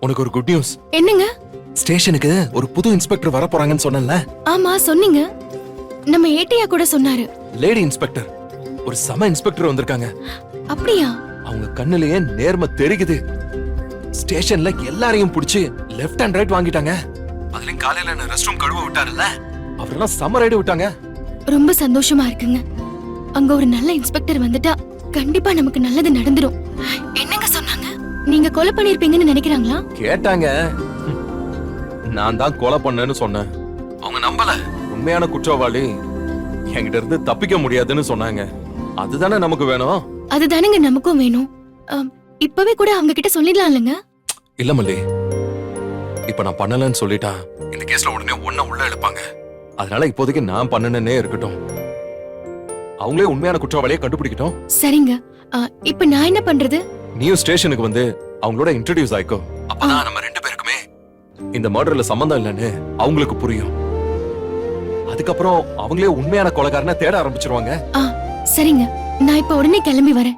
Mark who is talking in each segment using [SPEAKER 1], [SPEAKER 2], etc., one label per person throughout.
[SPEAKER 1] உனக்கு ஒரு good news.
[SPEAKER 2] என்னங்க?
[SPEAKER 1] ஸ்டேஷனுக்கு ஒரு புது இன்ஸ்பெக்டர் வர போறாங்கன்னு சொன்னேன்ல.
[SPEAKER 2] ஆமா சொன்னீங்க. நம்ம ஏடியா கூட சொன்னாரு.
[SPEAKER 1] லேடி இன்ஸ்பெக்டர், ஒரு சம இன்ஸ்பெக்டர் வந்திருக்காங்க.
[SPEAKER 2] அப்படியா?
[SPEAKER 1] அவங்க கண்ணுலயே நேர்மை தெரியுது. ஸ்டேஷன்ல எல்லாரையும் புடிச்சு லெஃப்ட் அண்ட் ரைட் வாங்கிட்டாங்க. அதுலயும் காலையில என்ன ரெஸ்ட் ரூம் கழுவ விட்டாருல்ல, அவரெல்லாம் சம்ம ரைடு விட்டாங்க.
[SPEAKER 2] ரொம்ப சந்தோஷமா இருக்குங்க. அங்க ஒரு நல்ல இன்ஸ்பெக்டர் வந்துட்டா கண்டிப்பா நமக்கு நல்லது நடந்துரும். என்னங்க சொன்னாங்க? நீங்க கொலை பண்ணிருப்பீங்கன்னு நினைக்கிறாங்களா?
[SPEAKER 1] கேட்டாங்க. நான் தான் கொலை பண்ணேன்னு சொன்னேன். அவங்க நம்பல. உண்மையான குற்றவாளி என்கிட்ட இருந்து தப்பிக்க முடியாதுன்னு சொன்னாங்க. அதுதானே நமக்கு வேணும்.
[SPEAKER 2] அதுதானங்க நமக்கும் வேணும். இப்பவே கூட அவங்க கிட்ட சொல்லிடலாம்லங்க.
[SPEAKER 1] இல்ல மல்லி, இப்ப நான் பண்ணலன்னு சொல்லிட்டா இந்த கேஸ்ல உடனே ஒன்ன உள்ள எடுப்பாங்க. அதனால இப்போதைக்கு நான் பண்ணனே இருக்கட்டும். அவங்களே உண்மையான குற்றவாளியை கண்டுபிடிக்கட்டும்.
[SPEAKER 2] சரிங்க. இப்ப நான் என்ன பண்றது?
[SPEAKER 1] நீயும் ஸ்டேஷனுக்கு வந்து அவங்களோட இன்ட்ரோடியூஸ் ஆயிக்கோ. அப்பதான் நம்ம ரெண்டு பேருக்குமே இந்த மர்டர்ல சம்பந்தம் இல்லைன்னு அவங்களுக்கு புரியும். அதுக்கப்புறம் அவங்களே உண்மையான கொலைகாரனை தேட ஆரம்பிச்சிருவாங்க.
[SPEAKER 2] சரிங்க, நான் இப்ப உடனே கிளம்பி வரேன்.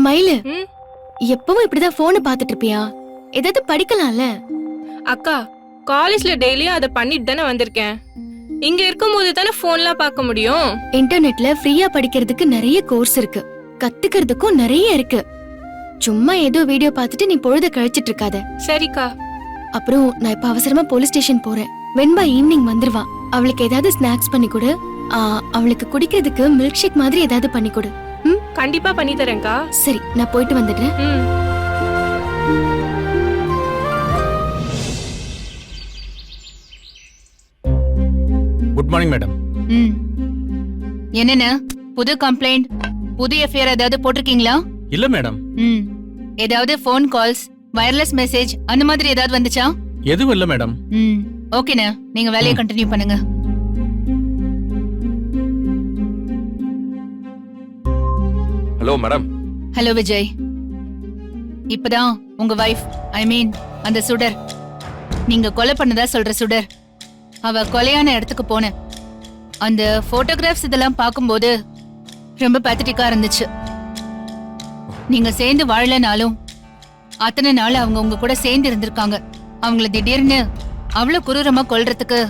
[SPEAKER 2] மயிலு, எப்பவும் இப்படிதான் போன் பாத்துட்டு இருப்பியா? ஏதாவது படிக்கலாம்ல?
[SPEAKER 3] அக்கா, காலேஜ்ல டெய்லியும் அதை பண்ணிட்டு தானே வந்திருக்கேன். இங்க இருக்கும்போது தானே போன்லாம் பார்க்க முடியும்.
[SPEAKER 2] இன்டர்நெட்ல ஃப்ரீயா படிக்கிறதுக்கு நிறைய கோர்ஸ் இருக்கு, கத்துக்கிறதுக்கும் நிறைய இருக்கு. சும்மா ஏதோ வீடியோ பார்த்துட்டு நீ பொழுத கழிச்சிட்டு இருக்காத.
[SPEAKER 3] சரிக்கா.
[SPEAKER 2] அப்புறம் நான் இப்ப அவசரமா போலீஸ் ஸ்டேஷன் போறேன். வெண்பா ஈவினிங் வந்துருவா. அவளுக்கு ஏதாவது ஸ்நாக்ஸ் பண்ணி கொடு. அவளுக்கு குடிக்கிறதுக்கு மில்க் ஷேக் மாதிரி ஏதாவது பண்ணி கொடு.
[SPEAKER 3] கண்டிப்பா பண்ணி தரேன்க்கா.
[SPEAKER 2] சரி, நான் போயிட்டு வந்துடுறேன்.
[SPEAKER 4] Good morning madam.
[SPEAKER 5] என்னென்ன புது கம்ப்ளைண்ட், புது எஃப்ஐஆர் ஏதாவது போட்டிருக்கீங்களா?
[SPEAKER 4] இல்ல மேடம்.
[SPEAKER 5] ஏதாவது ஃபோன் கால்ஸ், வயர்லெஸ் மெசேஜ் அந்த மாதிரி ஏதாவது வந்துச்சா?
[SPEAKER 4] எதுவும் இல்ல மேடம்.
[SPEAKER 5] ஓகேண்ணா, நீங்க வேலையை கண்டினியூ பண்ணுங்க.
[SPEAKER 1] Hello madam.
[SPEAKER 5] ஹலோ விஜய். இப்பதான் உங்க வைஃப், ஐ மீன் அந்த சுடர், நீங்க கொலை பண்ணதா சொல்ற சுடர், அவ கொலையான இடத்துக்கு போன அந்த போட்டோகிராஃப்ஸ் இதெல்லாம் பார்க்கும்போது ரொம்ப பேத்தட்டிக்கா இருந்துச்சு. நீங்க சேர்ந்து வாழலனாலும் அத்தனை நாள் அவங்க உங்க கூட சேர்ந்து இருந்திருக்காங்க. அவங்கள திடீர்னு அவ்வளவு குரூரமா கொல்றதுக்கு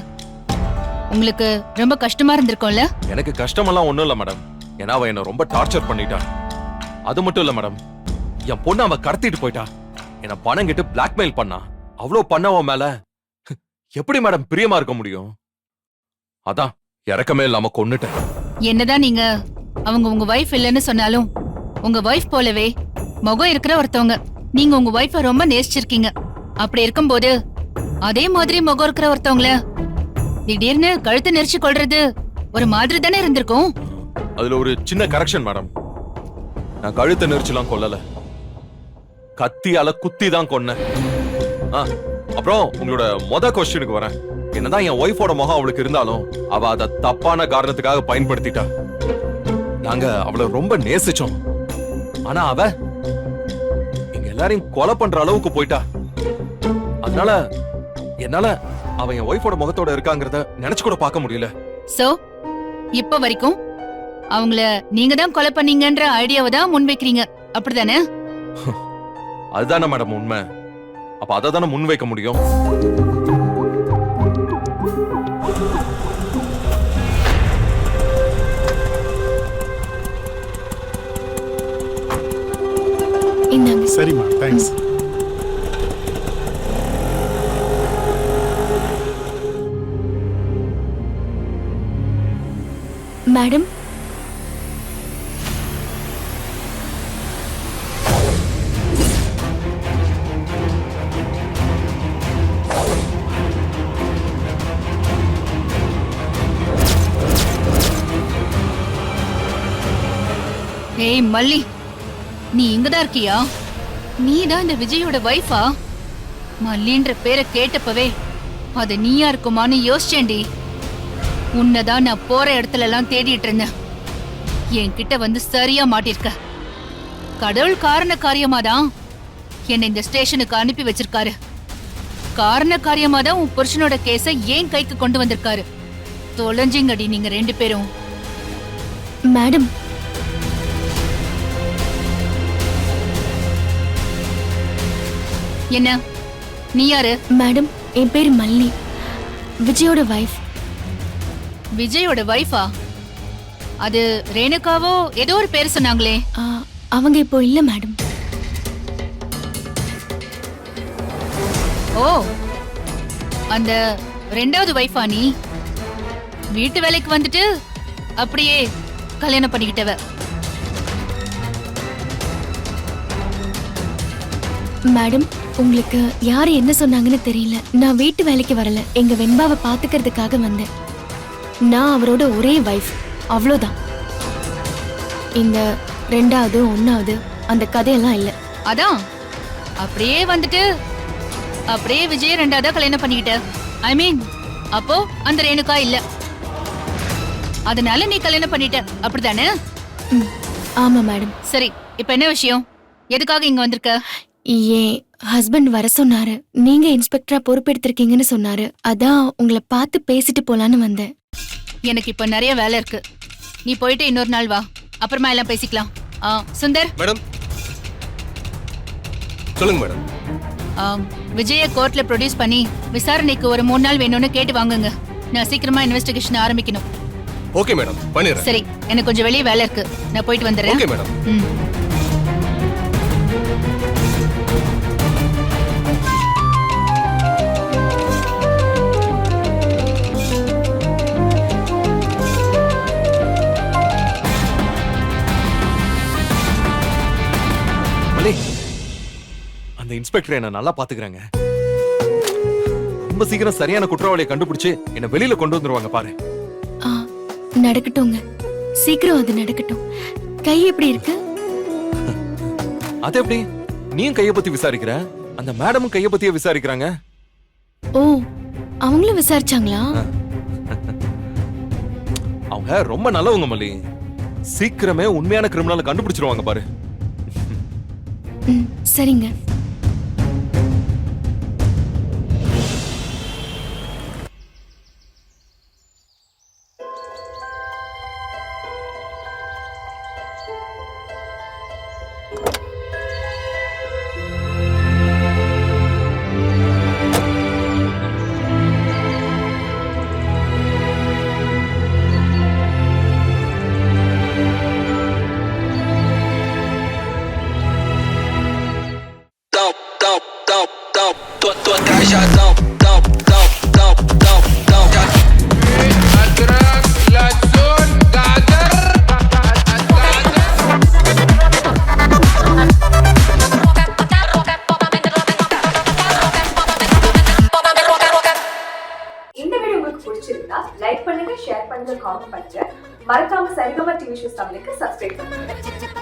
[SPEAKER 5] உங்களுக்கு ரொம்ப கஷ்டமா இருந்திருக்கும்ல?
[SPEAKER 1] எனக்கு கஷ்டமெல்லாம் ஒண்ணும் இல்ல மேடம். ஏன்னா அவ என்ன ரொம்ப டார்ச்சர் பண்ணிட்டா. அது மட்டும் இல்ல மேடம், என் பொண்ணு அவ கடத்திட்டு போயிட்டா. என்ன பணம் கிட்டு பிளாக்மெயில் பண்ணா. அவ்வளவு பண்ணவ மேல எப்படி மேடம் பிரியமா இருக்க முடியும்? அதான் இறக்கமே இல்லாம கொன்னுட்டேன்.
[SPEAKER 5] என்னதான் நீங்க அவங்க உங்க வைஃப் இல்லைன்னு சொன்னாலும் உங்க வைஃப் போலவே முகம் இருக்கிற ஒருத்தவங்க. நீங்க உங்க வைஃப ரொம்ப நேசிச்சிருக்கீங்க. அப்படி இருக்கும்போது அதே மாதிரி முகம் இருக்கிற ஒருத்தவங்கள திடீர்னு கழுத்தை நெரிச்சு கொள்றது ஒரு மாதிரி தானே இருந்திருக்கும்.
[SPEAKER 1] அதுல ஒரு சின்ன கரெக்ஷன் மேடம். நான் கழுத்தை நெரிச்சுலாம் கொல்லல, கத்தியால குத்தி தான் கொன்னேன். அப்புறம் உங்களோட கொஸ்டினுக்கு வரேன். என்னதான் என் ஒய்ஃபோட முகம் அவளுக்கு இருந்தாலும் அவ அத தப்பான காரணத்துக்காக பயன்படுத்திட்டா. நாங்க அவளை ரொம்ப நேசிச்சோம். ஆனா அவ எங்க எல்லாரையும் கொலை பண்ற அளவுக்கு போயிட்டா. அதனால என்னால அவ என் ஒய்ஃபோட முகத்தோட இருக்காங்கறத நினைச்சு கூட பார்க்க முடியல.
[SPEAKER 5] சோ இப்ப வரைக்கும் அவங்கள நீங்க தான் கொலை பண்ணீங்கன்ற ஐடியாவை தான் முன்வைக்கிறீங்க, அப்படிதானே?
[SPEAKER 1] அதுதானே மேடம் உண்மை. அப்ப அதை தானே முன்வைக்க முடியும்.
[SPEAKER 4] சரிம்மா, தேங்க்ஸ்.
[SPEAKER 2] மேடம்,
[SPEAKER 5] ஏய் மல்லி, நீ இங்கதான் இருக்கியா? நீ தான் இந்த விஜயோட வைஃபா? மல்லின்ற பேரை கேட்டப்பவே அது நீயா இருக்குமான்னு யோசிச்சேன்டி. உன்னதான் நான் போற இடத்துல எல்லாம் தேடிட்டு இருந்தேன். என்கிட்ட வந்து சரியா மாட்டிருக்க. கடவுள் காரண காரியமாதான் என்னை இந்த ஸ்டேஷனுக்கு அனுப்பி வச்சிருக்காரு. காரண காரியமா தான் உன் புருஷனோட கேஸ ஏன் கைக்கு கொண்டு வந்திருக்காரு. தொலைஞ்சிங்கடி நீங்க 2 பேரும்.
[SPEAKER 2] மேடம்,
[SPEAKER 5] என்ன நீ யாரு?
[SPEAKER 2] மேடம் என் பேர் மல்லி, விஜயோட வைஃப்.
[SPEAKER 5] விஜயோட வைஃபா? அது ரேணுகாவோ ஏதோ ஒரு பேர் சொன்னாங்களே.
[SPEAKER 2] அவங்க இப்போ இல்ல மேடம்.
[SPEAKER 5] ஓ, அந்த 2வது வைஃபா நீ? வீட்டு வேலைக்கு வந்துட்டு அப்படியே கல்யாணம் பண்ணிக்கிட்டவ.
[SPEAKER 2] மேடம், உங்களுக்கு யாரு என்ன சொன்னாங்கன்னு தெரியல. நான் வீட்டு வேலைக்கு வரல, எங்க வெண்பாவை பாத்துக்கிறதுக்காக வந்தேன். நான் அவரோட ஒரே வைஃப், அவ்வளோதான். இந்த 2வது 1வது அந்த கதையெல்லாம் இல்ல.
[SPEAKER 5] அதான் அப்படியே வந்துட்டு அப்படியே விஜய் 2வதா கல்யாணம் பண்ணிக்கிட்ட. ஐ மீன், அப்போ அந்த ரேணுகா இல்ல, அதனால நீ கல்யாணம் பண்ணிட்ட, அப்படிதானே?
[SPEAKER 2] ம், ஆமா மேடம்.
[SPEAKER 5] சரி, இப்ப என்ன விஷயம்? எதுக்காக இங்க வந்திருக்க?
[SPEAKER 2] என் ஹஸ்பண்ட் வர சொன்னாரு. நீங்க இன்ஸ்பெக்டரா பொறுப்பெடுத்திருக்கீங்கன்னு சொன்னாரு. அதான் உங்களை பார்த்து பேசிட்டு போலான்னு வந்தேன்.
[SPEAKER 5] எனக்கு இப்ப நிறைய வேலை இருக்கு. நீ போயிட்டு இன்னொரு நாள் வா, அப்புறமா எல்லாம் பேசிக்கலாம். சுந்தர்
[SPEAKER 6] மேடம், சொல்லுங்க மேடம்.
[SPEAKER 5] விஜய கோர்ட்ல ப்ரொடியூஸ் பண்ணி விசாரணைக்கு ஒரு 3 நாள் வேணும்னு கேட்டு வாங்குங்க. நான் சீக்கிரமா இன்வெஸ்டிகேஷன் ஆரம்பிக்கணும்.
[SPEAKER 6] ஓகே மேடம், பண்ணிடுறேன்.
[SPEAKER 5] சரி, எனக்கு கொஞ்சம் வெளியே வேலை இருக்கு, நான் போயிட்டு வந்துடுறேன்.
[SPEAKER 6] Okay madam.
[SPEAKER 5] ம்.
[SPEAKER 1] மல்லி, அந்த இன்ஸ்பெக்டர் என்ன நல்லா பாத்துக்கிறாங்க. ரொம்ப சீக்கிரம் சரியான குற்றவாளியை கண்டுபிடிச்சு என்ன வெளியில கொண்டு வந்துருவாங்க பாரு.
[SPEAKER 2] நடக்கட்டும்ங்க, சீக்கிரம் அது நடக்கட்டும். கை எப்படி இருக்கு?
[SPEAKER 1] அது எப்படி? நீயும் கைய பத்தி விசாரிக்கிற, அந்த மேடமும் கைய பத்தியே விசாரிக்கிறாங்க.
[SPEAKER 2] ஓ, அவங்களும் விசாரிச்சாங்களா?
[SPEAKER 1] அவங்க ரொம்ப நல்லவங்க மல்லி. சீக்கிரமே உண்மையான கிரிமினலை கண்டுபிடிச்சிருவாங்க பாரு.
[SPEAKER 2] ம், சரிங்க.
[SPEAKER 7] Tua cajadão, dão. أتراك لا تزول قادر.
[SPEAKER 8] இந்த வீடியோ உங்களுக்கு பிடிச்சிருந்தா லைக் பண்ணுங்க, ஷேர் பண்ணுங்க, காமெண்ட் பண்ணுங்க. மறக்காம சரிகமா டிவி ஷோஸ் தமிழுக்கு சப்ஸ்கிரைப் பண்ணுங்க.